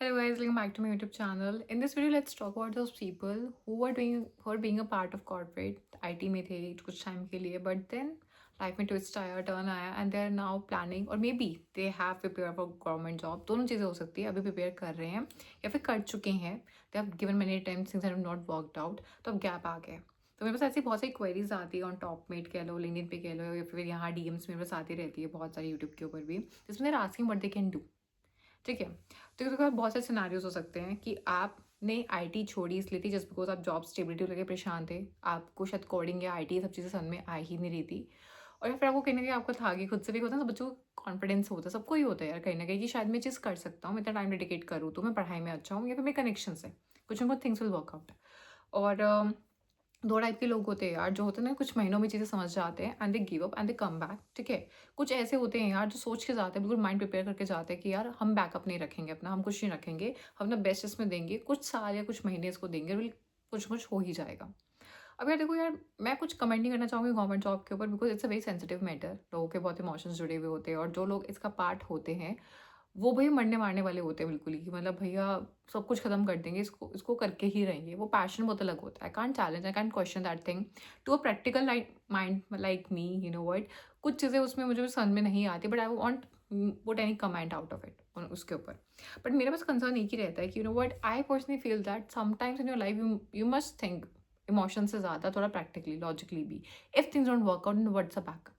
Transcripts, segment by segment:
Hello guys, welcome back to my YouTube channel. In this video, let's talk about those people who are being a part of corporate IT में थे कुछ time के लिए, but then life में twist आया, turn आया, and they are now planning or maybe they have prepared for government job. दोनों चीज़ें हो सकती है, अभी prepare कर रहे हैं या फिर कर चुके हैं. They have given many attempts, things have not worked out, तो अब gap आ गया. तो मेरे पास ऐसी बहुत सारी क्वेरीज आती है ऑन टॉपमेट कह लो, लिंक्डइन पे कह लो, या फिर यहाँ डीएम्स मेरे पास आती रहती है बहुत सारी यूट्यूब के ऊपर भी, जिसमें they're asking what they can do. ठीक है, तो इसके बाद बहुत से सिनारियोज हो सकते हैं कि आपने आईटी छोड़ी इसलिए थी जस्ट बिकॉज आप जॉब स्टेबिलिटी को लेकर परेशान थे, आपको शायद कोडिंग या आईटी सब चीज़ें समझ में आ ही नहीं रही थी, और या फिर आपको कहीं ना कहीं आपको था कि खुद से भी होता है ना, बच्चों को कॉन्फिडेंस होता है, सबको ही होता है यार कहीं ना कहीं कि शायद मैं चीज़ कर सकता हूँ, मैं इतना टाइम डेडिकेट करूँ तो मैं पढ़ाई में अच्छा हूँ या फिर मेरे कनेक्शन से कुछ ना कुछ थिंग्स विल वर्कआउट. और दो टाइप के लोग होते हैं यार, जो होते हैं ना कुछ महीनों में चीज़ें समझ जाते हैं and they give up and they come back. ठीक है, कुछ ऐसे होते हैं यार जो सोच के जाते हैं, बिल्कुल माइंड प्रिपेयर करके जाते हैं कि यार हम बैकअप नहीं रखेंगे अपना, हम कुछ नहीं रखेंगे, हम अपना बेस्ट इसमें देंगे, कुछ साल या कुछ महीने इसको देंगे, बिल्कुल कुछ कुछ हो ही जाएगा. अब यार देखो यार, मैं कुछ कमेंट नहीं करना चाहूँगी गवर्नमेंट जॉब के ऊपर, because it's a very sensitive matter, लोगों के बहुत इमोशंस जुड़े हुए होते हैं, और जो लोग इसका पार्ट होते हैं वो भैया मरने मारने वाले होते हैं बिल्कुल ही, कि मतलब भैया सब कुछ खत्म कर देंगे, इसको इसको करके ही रहेंगे. वो पैशन बहुत अलग होता है. I can't challenge, I can't question that thing to a practical like mind like me, you know word. कुछ चीज़ें उसमें मुझे समझ में नहीं आती, but I won't put any comment out of it उसके ऊपर. बट मेरे पास कंसर्न एक ही रहता है कि you know word, I personally feel that sometimes in your life you must think emotion से ज़्यादा थोड़ा प्रैक्टिकली लॉजिकली भी. If things don't work out, what's a backup.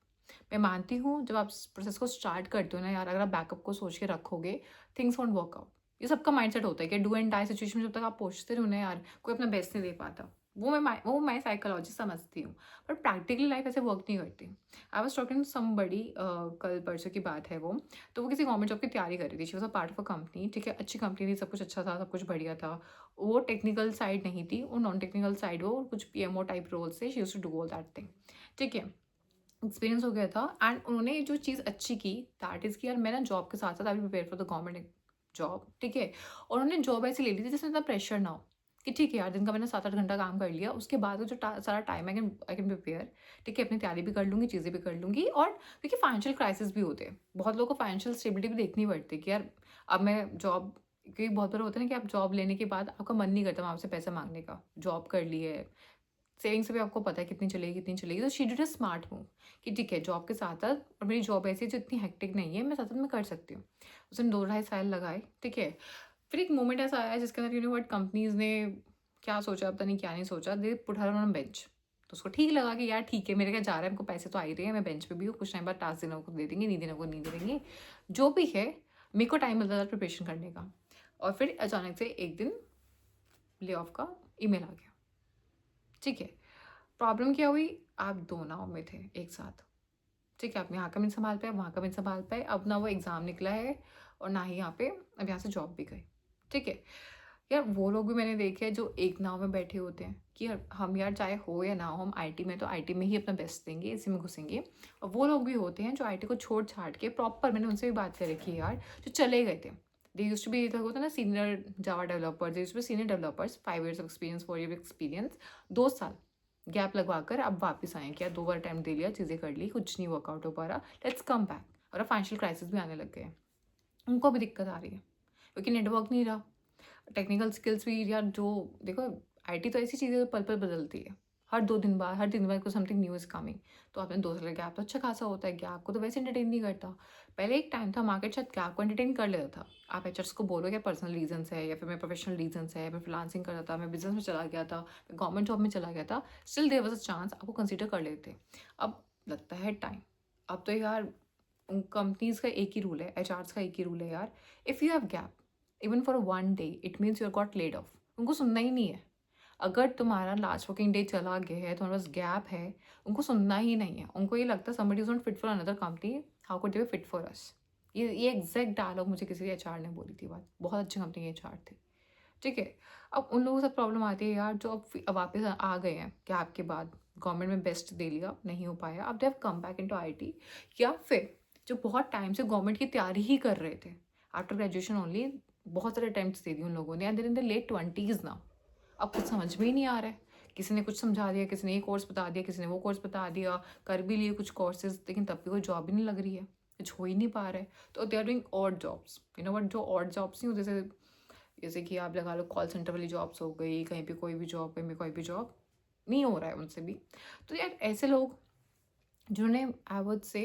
मैं मानती हूँ जब आप प्रोसेस को स्टार्ट करते हो ना यार, अगर आप बैकअप को सोच के रखोगे, थिंग्स वोंट वर्क आउट. ये सबका माइंडसेट होता है कि डू एंड डाई सिचुएशन में जब तक आप पहुँचते रहो ना यार, कोई अपना बेस्ट नहीं दे पाता. वो मैं साइकोलॉजी समझती हूँ, बट प्रैक्टिकली लाइफ ऐसे वर्क नहीं करती. I was talking to somebody, कल परसों की बात है वो. तो वो किसी गवर्नमेंट जॉब की तैयारी कर रही थी. She was a part of a company. ठीक है, अच्छी कंपनी थी, सब कुछ अच्छा था, सब कुछ बढ़िया था. वो टेक्निकल साइड नहीं थी, वो नॉन टेक्निकल साइड, वो कुछ पीएमओ टाइप रोल से she used to do all that thing. ठीक है, एक्सपीरियंस हो गया था, एंड उन्होंने जो चीज़ अच्छी की दैट इज़ कि यार मैं ना जॉब के साथ साथ I will prepare for the government job. ठीक है, और उन्होंने जॉब ऐसी ले ली थी जिसमें इतना प्रेशर ना हो, कि ठीक है यार दिन का मैंने 7-8 घंटा काम कर लिया, उसके बाद वो जो सारा टाइम आई कैन प्रिपेयर. ठीक है, अपनी तैयारी भी कर लूँगी, चीज़ें भी कर लूँगी. और क्योंकि फाइनेंशियल क्राइसिस भी होते हैं, बहुत लोगों को फाइनेंशियल स्टेबिलिटी भी देखनी पड़ती है कि यार अब मैं जॉब, क्योंकि बहुत बार होता है ना कि आप जॉब लेने के बाद आपका मन नहीं करता वहाँ से पैसा मांगने का, जॉब कर ली है, सेविंग्स भी आपको पता है कितनी चलेगी. तो she did a smart move कि ठीक है, जॉब के साथ साथ, और मेरी जॉब ऐसी है जो इतनी हेक्टिक नहीं है, मैं साथ साथ में कर सकती हूँ. उसने 2-2.5 साल लगाए. ठीक है, फिर एक मोमेंट ऐसा आया जिसके अंदर यू नो व्हाट, कंपनीज ने क्या सोचा पता नहीं, क्या नहीं सोचा, they put her on bench. तो उसको ठीक लगा कि यार ठीक है, मेरे क्या जा रहा है, हमको पैसे तो आ ही रहे हैं, मैं बेंच पे भी हूँ, कुछ टाइम बाद टास्क देने को दे देंगे, नहीं देने को नहीं दे देंगे, जो भी है. मेरे को टाइम मिलता था प्रिपरेशन करने का. और फिर अचानक से एक दिन ले ऑफ का ईमेल आ गया. ठीक है, प्रॉब्लम क्या हुई, आप दो नाव में थे एक साथ. ठीक है, आप यहाँ का भी नहीं संभाल पाए, वहाँ का भी नहीं संभाल पाए, अब ना वो एग्ज़ाम निकला है और ना ही यहाँ पे अब यहाँ से जॉब भी गई. ठीक है, यार वो लोग भी मैंने देखे हैं जो एक नाव में बैठे होते हैं कि यार हम यार चाहे हो या ना हो, हम आईटी में तो आईटी में ही अपना बेस्ट देंगे, इसी में घुसेंगे. और वो लोग भी होते हैं जो आईटी को छोड़ छाड़ के प्रॉपर, मैंने उनसे भी बात कर रखी है यार, जो चले गए थे. दे यूज टू बी, इधर होता है ना senior Java developers, they use to be senior developers, 5 years of experience, 4 year experience, 2 साल गैप लगवा कर अब वापस आए कि यार 2 बार अटैम्प्ट दे लिया, चीज़ें कर ली, कुछ नहीं वर्कआउट हो पा रहा, लेट्स कम बैक. और अब फाइनेंशियल क्राइसिस भी आने लग गए हैं, उनको भी दिक्कत आ रही है क्योंकि नेटवर्क नहीं रहा. टेक्निकल स्किल्स भी यार, जो देखो आईटी तो ऐसी चीज़ है पल पल बदलती है, हर दिन बाद कुछ समथिंग न्यू इज कमिंग. तो आपने 2 साल का गैप तो अच्छा खासा होता है, गैप को तो वैसे एंटरटेन नहीं करता. पहले एक टाइम था मार्केट शायद गैप को एंटरटेन कर लेता था. आप एचआर्स को बोलो क्या पर्सनल रीजंस है या फिर मैं प्रोफेशनल रीजंस है, मैं फ्रीलांसिंग कर रहा था, मैं बिजनेस में चला गया था, मैं गवर्नमेंट जॉब में चला गया था, still there was a chance, आपको कंसिडर कर लेते. अब लगता है टाइम. अब तो यार कंपनीज का एक ही रूल है, एचआर्स का एक ही रूल है यार, if you have gap even for 1 day it means you got laid off. उनको सुनना ही नहीं है. अगर तुम्हारा लास्ट वर्किंग डे चला गया है, तुम्हारे पास गैप है, उनको सुनना ही नहीं है. उनको ये लगता है somebody is not fit for another company, how could they B fit for us. ये एग्जैक्ट डायलॉग मुझे किसी एचआर ने बोली थी. बात बहुत अच्छी कंपनी के एचआर थे. ठीक है, अब उन लोगों के साथ प्रॉब्लम आती है यार, जो अब वापस आ गए हैं गैप के बाद, गवर्नमेंट में बेस्ट दे लिया, नहीं हो पाया, अब they have come back into IT. या फिर जो बहुत टाइम से गवर्नमेंट की तैयारी ही कर रहे थे आफ्टर ग्रेजुएशन ओनली, बहुत सारे अटेम्प्ट्स दे दिए उन लोगों ने, and they're in the late 20s ना. अब कुछ समझ में ही नहीं आ रहा है, किसी ने कुछ समझा दिया, किसी ने ये कोर्स बता दिया, किसी ने वो कोर्स बता दिया, कर भी लिए कुछ कोर्सेज, लेकिन तब भी कोई जॉब भी नहीं लग रही है, कुछ हो ही नहीं पा रहा है. तो they are doing odd jobs, you know what, जो ऑड जॉब्स नहीं होते, जैसे जैसे कि आप लगा लो कॉल सेंटर वाली जॉब्स हो गई, कहीं पे कोई भी जॉब, कहीं पे कोई भी जॉब नहीं हो रहा है उनसे भी। तो यार ऐसे लोग जिन्होंने आई वुड से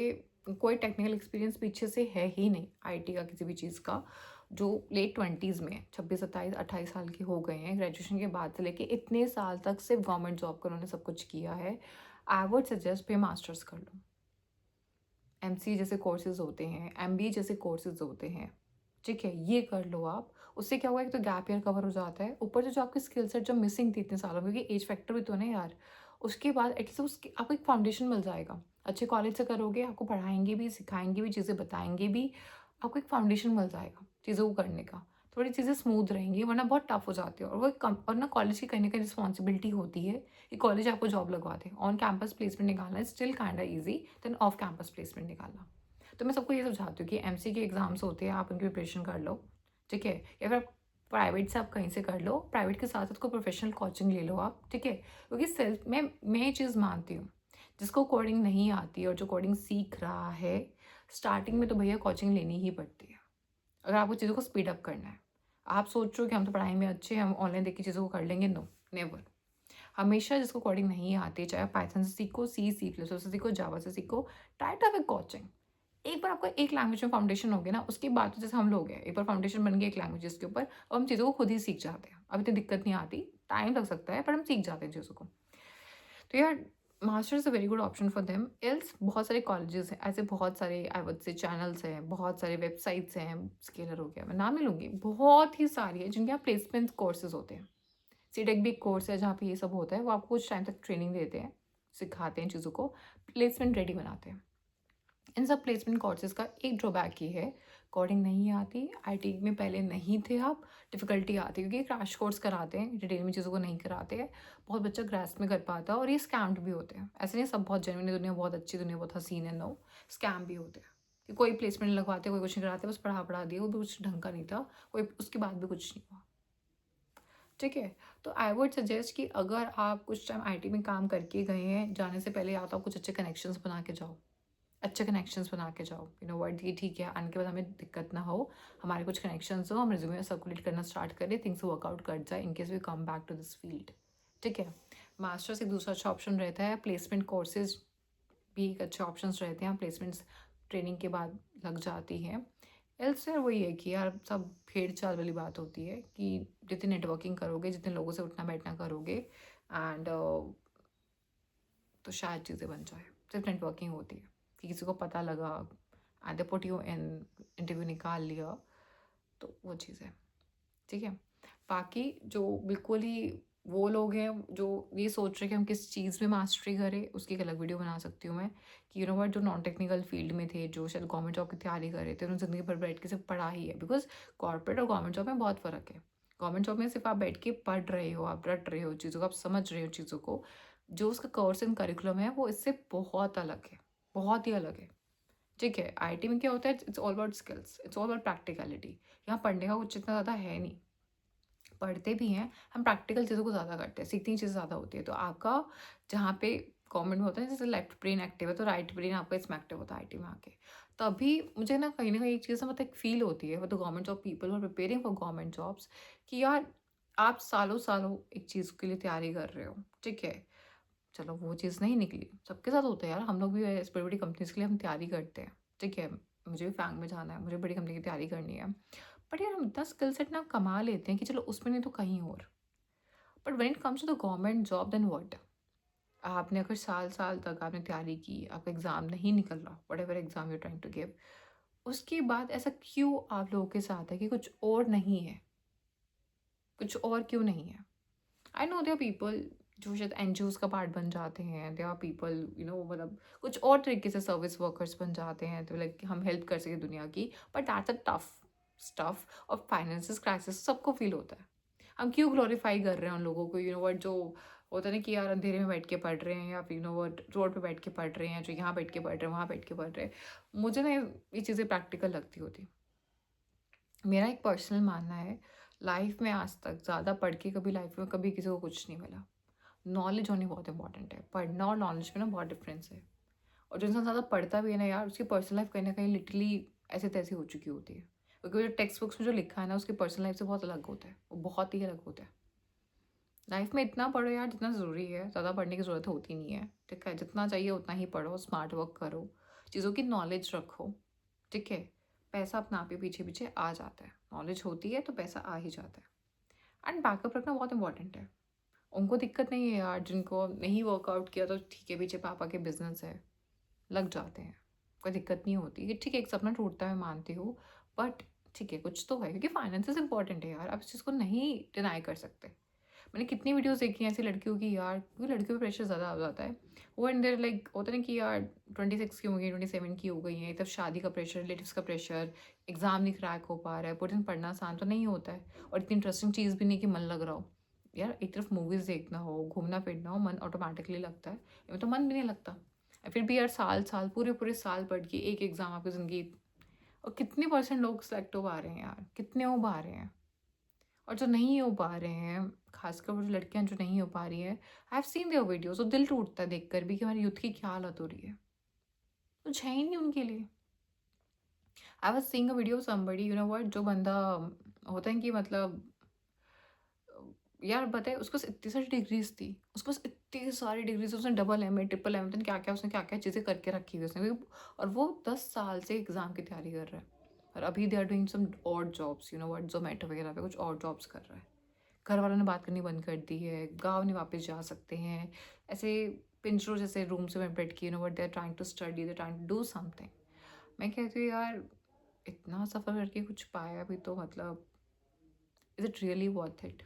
कोई टेक्निकल एक्सपीरियंस पीछे से है ही नहीं आईटी का किसी भी चीज़ का, जो लेट 20s में 26 27 28 साल के हो गए हैं, ग्रेजुएशन के बाद से लेके इतने साल तक सिर्फ गवर्नमेंट जॉब का उन्होंने सब कुछ किया है, आई वुड सजेस्ट पे मास्टर्स कर लो। एमसीए जैसे कोर्सेज होते हैं, एमबीए जैसे कोर्सेज होते हैं, ठीक है, ये कर लो आप। उससे क्या हुआ, एक तो गैप ईयर कवर हो जाता है, ऊपर से जो आपकी स्किल सेट जो मिसिंग थी इतने सालों में, क्योंकि एज फैक्टर भी तो है ना यार। उसके बाद एटलीस्ट उसकी आपको एक फाउंडेशन मिल जाएगा। अच्छे कॉलेज से करोगे, आपको पढ़ाएंगे भी, सिखाएंगे भी, चीज़ें बताएंगे भी, आपको एक फाउंडेशन मिल जाएगा चीज़ों को करने का। थोड़ी चीज़ें स्मूथ रहेंगी, वरना बहुत टफ हो जाती है। और वो कम, और ना कॉलेज की कहीं ना कहीं रिस्पॉन्सिबिलिटी होती है कि कॉलेज आपको जॉब लगवा दे। ऑन कैंपस प्लेसमेंट निकालना is still kind easy then off campus placement निकालना। तो मैं सबको ये सुझाती हूँ कि एमसी के एग्जाम्स होते हैं, आप उनकी प्रिपरेशन कर लो, ठीक है। या फिर प्राइवेट से आप कहीं से कर लो, प्राइवेट के साथ साथ कोई प्रोफेशनल कोचिंग ले लो आप, ठीक है। क्योंकि सेल्फ में मैं ये चीज़ मानती हूँ, जिसको कोडिंग नहीं आती और जो कोडिंग सीख रहा है, स्टार्टिंग में तो भैया कोचिंग लेनी ही पड़ती है अगर आपको चीज़ों को स्पीड अप करना है। आप सोच रहे हो कि हम तो पढ़ाई में अच्छे हैं, हम ऑनलाइन देख के चीज़ों को कर लेंगे, नो, नेवर। हमेशा जिसको कोडिंग नहीं आती, चाहे पाइथन से सीखो, सी सीख लो, से सीखो, जावा से सीखो, try to have a coaching. एक बार आपका एक लैंग्वेज में फाउंडेशन हो गया ना, उसके बाद तो जैसे हम लोग हैं, एक बार फाउंडेशन बन गया एक लैंग्वेज के ऊपर, और हम चीज़ों को खुद ही सीख जाते हैं। अब इतनी दिक्कत नहीं आती, टाइम लग सकता है, पर हम सीख जाते हैं चीज़ों को। तो यार master is a very good option for them. Else बहुत सारे कॉलेजेस हैं, ऐसे बहुत सारे आई वुड से चैनल्स हैं, बहुत सारे वेबसाइट्स हैं, स्केलर हो गया, मैं नाम नहीं लूँगी, बहुत ही सारी है जिनके यहाँ प्लेसमेंट कोर्सेज होते हैं। सीटेक भी एक कोर्स है जहाँ पे ये सब होता है, वो आपको कुछ टाइम तक ट्रेनिंग देते हैं, सिखाते हैं चीज़ों को, प्लेसमेंट रेडी बनाते हैं। इन सब प्लेसमेंट कोर्सेज का एक ड्रॉबैक ये है, कोडिंग नहीं आती, आईटी में पहले नहीं थे आप, डिफ़िकल्टी आती है, क्योंकि क्रैश कोर्स कराते हैं, डिटेल में चीज़ों को नहीं कराते हैं, बहुत बच्चा ग्रास्प में कर पाता है, और ये स्कैम्ड भी होते हैं। ऐसे नहीं सब बहुत जेन्युइन है, दुनिया बहुत अच्छी, दुनिया बहुत हसीन है, नो, स्कैम भी होते हैं कि कोई प्लेसमेंट लगवाते, कोई कुछ नहीं कराते, बस पढ़ा दिया, वो भी कुछ ढंग का नहीं था, कोई उसके बाद भी कुछ नहीं हुआ, ठीक है। तो आई वुड सजेस्ट कि अगर आप कुछ टाइम आईटी में काम करके गए हैं, जाने से पहले या तो आप कुछ अच्छे कनेक्शंस बना के जाओ, अच्छे कनेक्शंस बना के जाओ, यू नो व्हाट, ये ठीक है, आने के बाद हमें दिक्कत ना हो, हमारे कुछ कनेक्शंस हो, हम रिज्यूमे सर्कुलेट करना स्टार्ट करें, थिंग्स वर्कआउट कर जाए in case we come back to this field, ठीक है। मास्टर्स एक दूसरा अच्छा ऑप्शन रहता है, प्लेसमेंट कोर्सेज भी एक अच्छे ऑप्शन रहते हैं, प्लेसमेंट्स ट्रेनिंग के बाद लग जाती हैं। एल्स यार वही है कि यार सब भेड़ चाल वाली बात होती है कि जितनी नेटवर्किंग करोगे, जितने लोगों से उठना बैठना करोगे, एंड तो शायद चीज़ें बन जाए। सिर्फ नेटवर्किंग होती है कि किसी को पता लगा and they put you in, interview निकाल लिया, तो वो चीज़ है, ठीक है। बाकी जो बिल्कुल ही वो लोग हैं जो ये सोच रहे हैं कि हम किस चीज़ में मास्टरी करें, उसकी एक अलग वीडियो बना सकती हूँ मैं, कि यू नो व्हाट, जो नॉन टेक्निकल फील्ड में थे, जो शायद गवर्नमेंट जॉब की तैयारी कर रहे थे, उन्होंने ज़िंदगी भर बैठ के सिर्फ पढ़ा ही है, बिकॉज कॉर्पोरेट और गवर्नमेंट जॉब में बहुत फ़र्क है। गवर्नमेंट जॉब में सिर्फ आप बैठ के पढ़ रहे हो, आप रट रहे हो चीज़ों को, आप समझ रहे हो चीज़ों को, जो उसका कोर्स एंड करिकुलम है वो इससे बहुत अलग है, बहुत ही अलग है, ठीक है। आईटी में क्या होता है, it's all about skills, it's all about practicality. यहाँ पढ़ने का कुछ इतना ज़्यादा है नहीं, पढ़ते भी हैं, हम प्रैक्टिकल चीज़ों को ज़्यादा करते हैं, सीखने की चीज़ें ज़्यादा होती है। तो आपका जहाँ पे गवर्नमेंट में होता है, जैसे लेफ्ट ब्रेन एक्टिव है तो राइट ब्रेन आपका इसमें एक्टिव होता है आईटी में आके। तभी मुझे ना कहीं एक चीज़ मतलब एक फील होती है, वो तो government job people are preparing for government jobs, कि यार आप सालों सालों एक चीज़ के लिए तैयारी कर रहे हो, ठीक है। चलो वो चीज़ नहीं निकली, सबके साथ होता है यार, हम लोग भी इस बड़ी बड़ी कंपनीज के लिए हम तैयारी करते हैं, ठीक है। मुझे भी बैंक में जाना है, मुझे बड़ी कंपनी की तैयारी करनी है, बट यार हम इतना स्किल सेट ना कमा लेते हैं कि चलो उसमें नहीं तो कहीं और। But when it comes to the government job, then what, आपने अगर साल साल तक आपने तैयारी की, आपका एग्ज़ाम नहीं निकल रहा, whatever exam you trying to give, उसके बाद ऐसा क्यों आप लोगों के साथ है कि कुछ और नहीं है, कुछ और क्यों नहीं है। I know there are people जो शायद एनजीओज का पार्ट बन जाते हैं, there are people you know मतलब कुछ और तरीके से सर्विस वर्कर्स बन जाते हैं, तो लाइक हम हेल्प कर सकें दुनिया की, but that's a tough stuff, और फाइनेंसिस क्राइसिस सबको फील होता है। हम क्यों ग्लोरीफाई कर रहे हैं उन लोगों को, यू नो वर्ड, जो होता है ना कि यार अंधेरे में बैठ के पढ़ रहे हैं, या फिर यू नो वर्ड रोड पे बैठ के पढ़ रहे हैं, जो यहाँ बैठ के पढ़ रहे हैं, वहाँ बैठ के पढ़ रहे हैं। मुझे ना ये चीज़ें प्रैक्टिकल लगती होती। मेरा एक पर्सनल मानना है, लाइफ में आज तक ज़्यादा पढ़ के कभी लाइफ में कभी किसी को कुछ नहीं मिला। नॉलेज होनी बहुत इंपॉर्टेंट है, पढ़ना और नॉलेज में ना बहुत डिफरेंस है। और जो इंसान ज़्यादा पढ़ता भी है ना यार, उसकी पर्सनल लाइफ कहीं ना कहीं लिटरली ऐसे तैसे हो चुकी होती है, क्योंकि जो टेक्स्ट बुक्स में जो लिखा है ना उसकी पर्सनल लाइफ से बहुत अलग होता है, वो बहुत ही अलग होता है। लाइफ में इतना पढ़ो यार जितना ज़रूरी है, ज़्यादा पढ़ने की ज़रूरत होती नहीं है, ठीक है? जितना चाहिए उतना ही पढ़ो, स्मार्ट वर्क करो, चीज़ों की नॉलेज रखो, ठीक है? पैसा अपने आप ही पीछे-पीछे आ जाता है, नॉलेज होती है तो पैसा आ ही जाता है। एंड बैकअप रखना बहुत इंपॉर्टेंट है। उनको दिक्कत नहीं है यार, जिनको नहीं वर्कआउट किया तो ठीक है, पीछे पापा के बिज़नेस है, लग जाते हैं, कोई दिक्कत नहीं होती। ठीक है, एक सपना टूटता है मानती हूँ, बट ठीक है, कुछ तो है क्योंकि फाइनेंसेस इंपॉर्टेंट है यार, आप इस चीज़ को नहीं डिनाई कर सकते। मैंने कितनी वीडियोस देखी हैं ऐसी लड़कियों की यार, क्योंकि लड़कियों पे प्रेशर ज़्यादा आ जाता है। वो एंड देयर लाइक होता है ना कि यार 26 की हो गई, 27 की हो गई हैं, तब शादी का प्रेशर, रिलेटिव्स का प्रेशर, एग्ज़ाम नहीं क्रैक हो पा रहा है, पूरे दिन पढ़ना आसान तो नहीं होता है, और इतनी इंटरेस्टिंग चीज़ भी नहीं कि मन लग रहा हो। यार एक तरफ मूवीज़ देखना हो, घूमना फिरना हो, मन ऑटोमेटिकली लगता है, इनमें तो मन भी नहीं लगता। फिर भी यार साल-साल, पूरे-पूरे साल पढ़ के एक एग्ज़ाम आपकी ज़िंदगी, और कितने परसेंट लोग सेलेक्ट हो पा रहे हैं यार, कितने हो पा रहे हैं? और जो नहीं हो पा रहे हैं, खासकर वो जो लड़कियाँ जो नहीं हो पा रही हैं, I have seen their videos, और दिल टूटता है देखकर भी कि हमारे यूथ की क्या हालत हो रही है। कुछ है ही नहीं उनके लिए। I was seeing a video of somebody, you know what, जो बंदा होता है कि मतलब यार बताए उसके पास इतनी सारी डिग्रीज़ थी, उसके पास इतनी सारी डिग्रीज़, उसने डबल एमए, ट्रिपल एमए, पता नहीं क्या-क्या उसने क्या-क्या चीज़ें करके रखी हुई उसने, और वो 10 साल से एग्ज़ाम की तैयारी कर रहा है। और अभी they are doing some odd jobs, you know what, Zomato वगैरह पे कुछ और जॉब्स कर रहा है। घर वालों ने बात करनी बंद कर दी है, गाँव नहीं वापस जा सकते हैं। ऐसे पिंजरों जैसे रूम्स में बैठ के, you know what, they are trying to study, they are trying to do something. मैं कहती हूँ यार, इतना सफ़र करके कुछ पाया भी तो मतलब, is it really worth it?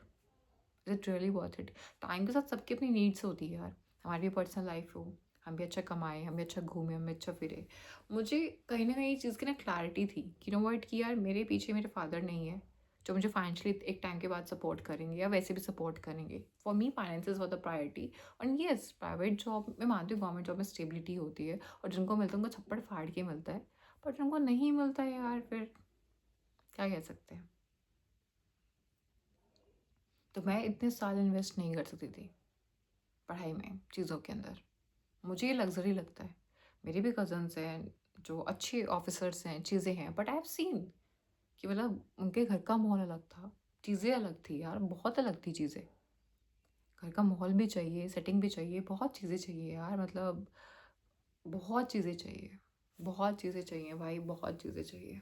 Is it really worth it? Time के साथ सबकी अपनी नीड्स होती है यार, हमारी भी पर्सनल लाइफ हो, हम भी अच्छा कमाएँ, हम भी अच्छा घूमें, हम भी अच्छा फिरें। मुझे कहीं न कहीं चीज़ की ना क्लैरिटी थी कि यू नो व्हाट, कि यार मेरे पीछे मेरे फादर नहीं है, जो मुझे फाइनेंशियली एक टाइम के बाद सपोर्ट करेंगे या वैसे भी सपोर्ट करेंगे। For me finances were the priority. And yes, private job मैं मानती हूँ, गवर्नमेंट जॉब में स्टेबिलिटी होती है, और जिनको मिलता है उनको छप्पड़ फाड़ के मिलता है, बट जिनको नहीं मिलता है यार, फिर क्या कह सकते हैं? तो मैं इतने साल इन्वेस्ट नहीं कर सकती थी पढ़ाई में, चीज़ों के अंदर। मुझे ये लग्ज़री लगता है। मेरे भी कज़न्स हैं, जो अच्छे ऑफ़िसर्स हैं, चीज़ें हैं, बट आई हैव सीन कि मतलब उनके घर का माहौल अलग था, चीज़ें अलग थी यार, बहुत अलग थी चीज़ें। घर का माहौल भी चाहिए, सेटिंग भी चाहिए, बहुत चीज़ें चाहिए यार, मतलब बहुत चीज़ें चाहिए। बहुत चीज़ें चाहिए भाई, बहुत चीज़ें चाहिए,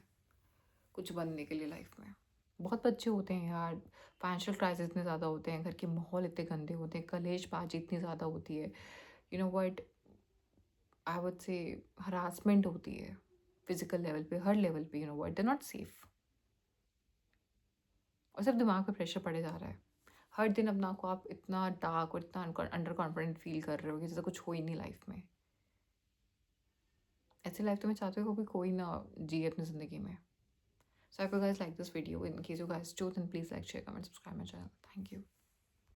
कुछ बनने के लिए लाइफ़ में। बहुत बच्चे होते हैं यार, फाइनेंशियल क्राइसिस इतने ज़्यादा होते हैं, घर के माहौल इतने गंदे होते हैं, कलेशबाज़ी इतनी ज़्यादा होती है, you know what, I would say harassment होती है, फिजिकल लेवल पे, हर लेवल पे, you know what, they are not safe, और सिर्फ दिमाग पे प्रेशर पड़े जा रहा है। हर दिन अपना को आप इतना डार्क और इतना अंडर कॉन्फिडेंट फील कर रहे हो कि जैसे कुछ हो ही नहीं लाइफ में। ऐसी लाइफ तो मैं चाहती हूँ कि कोई ना जिए अपनी ज़िंदगी में। So I hope you guys like this video. In case you guys do, then please like, share, comment, subscribe my channel. Thank you.